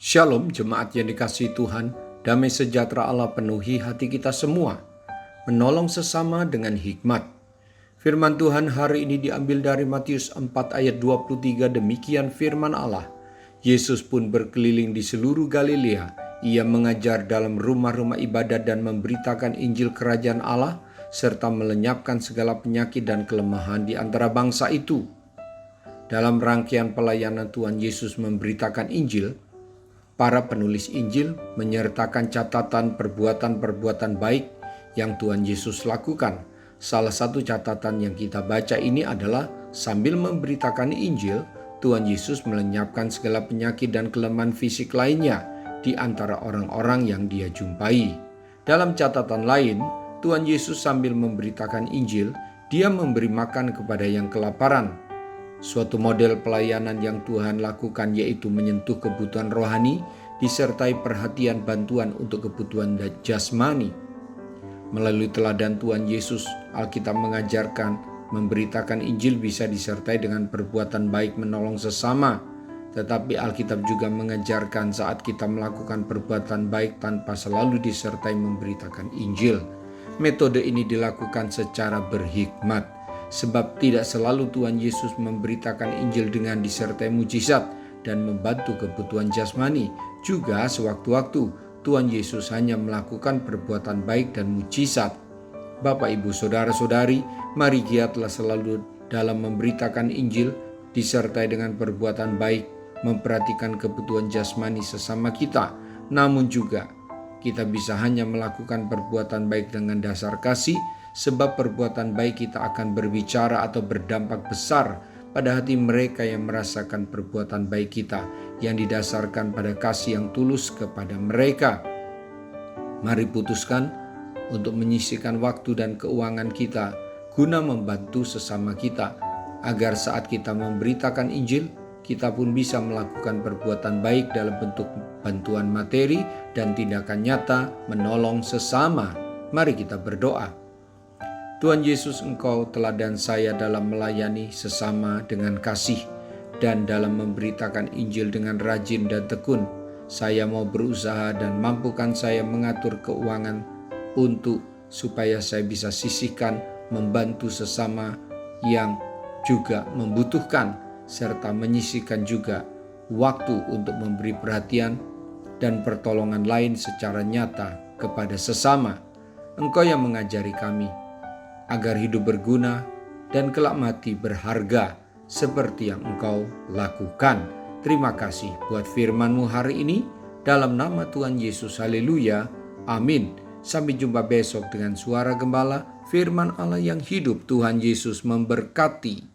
Shalom jemaat yang dikasihi Tuhan, damai sejahtera Allah penuhi hati kita semua. Menolong sesama dengan hikmat. Firman Tuhan hari ini diambil dari Matius 4 ayat 23, demikian firman Allah. Yesus pun berkeliling di seluruh Galilea. Ia mengajar dalam rumah-rumah ibadat dan memberitakan Injil Kerajaan Allah, serta melenyapkan segala penyakit dan kelemahan di antara bangsa itu. Dalam rangkaian pelayanan Tuhan Yesus memberitakan Injil, para penulis Injil menyertakan catatan perbuatan-perbuatan baik yang Tuhan Yesus lakukan. Salah satu catatan yang kita baca ini adalah sambil memberitakan Injil, Tuhan Yesus melenyapkan segala penyakit dan kelemahan fisik lainnya di antara orang-orang yang Dia jumpai. Dalam catatan lain, Tuhan Yesus sambil memberitakan Injil, Dia memberi makan kepada yang kelaparan. Suatu model pelayanan yang Tuhan lakukan yaitu menyentuh kebutuhan rohani disertai perhatian bantuan untuk kebutuhan jasmani. Melalui teladan Tuhan Yesus, Alkitab mengajarkan memberitakan Injil bisa disertai dengan perbuatan baik menolong sesama. Tetapi Alkitab juga mengajarkan saat kita melakukan perbuatan baik tanpa selalu disertai memberitakan Injil. Metode ini dilakukan secara berhikmat. Sebab tidak selalu Tuhan Yesus memberitakan Injil dengan disertai mujizat dan membantu kebutuhan jasmani. Juga sewaktu-waktu Tuhan Yesus hanya melakukan perbuatan baik dan mujizat. Bapak, Ibu, Saudara-saudari, mari giatlah selalu dalam memberitakan Injil disertai dengan perbuatan baik, memperhatikan kebutuhan jasmani sesama kita. Namun juga kita bisa hanya melakukan perbuatan baik dengan dasar kasih, sebab perbuatan baik kita akan berbicara atau berdampak besar pada hati mereka yang merasakan perbuatan baik kita yang didasarkan pada kasih yang tulus kepada mereka. Mari putuskan untuk menyisihkan waktu dan keuangan kita guna membantu sesama kita, agar saat kita memberitakan Injil, kita pun bisa melakukan perbuatan baik dalam bentuk bantuan materi dan tindakan nyata menolong sesama. Mari kita berdoa. Tuhan Yesus, Engkau teladan saya dalam melayani sesama dengan kasih dan dalam memberitakan Injil dengan rajin dan tekun. Saya mau berusaha dan mampukan saya mengatur keuangan supaya saya bisa sisihkan membantu sesama yang juga membutuhkan, serta menyisihkan juga waktu untuk memberi perhatian dan pertolongan lain secara nyata kepada sesama. Engkau yang mengajari kami agar hidup berguna dan kelak mati berharga seperti yang Engkau lakukan. Terima kasih buat firman-Mu hari ini. Dalam nama Tuhan Yesus, haleluya, amin. Sampai jumpa besok dengan suara gembala, firman Allah yang hidup. Tuhan Yesus memberkati.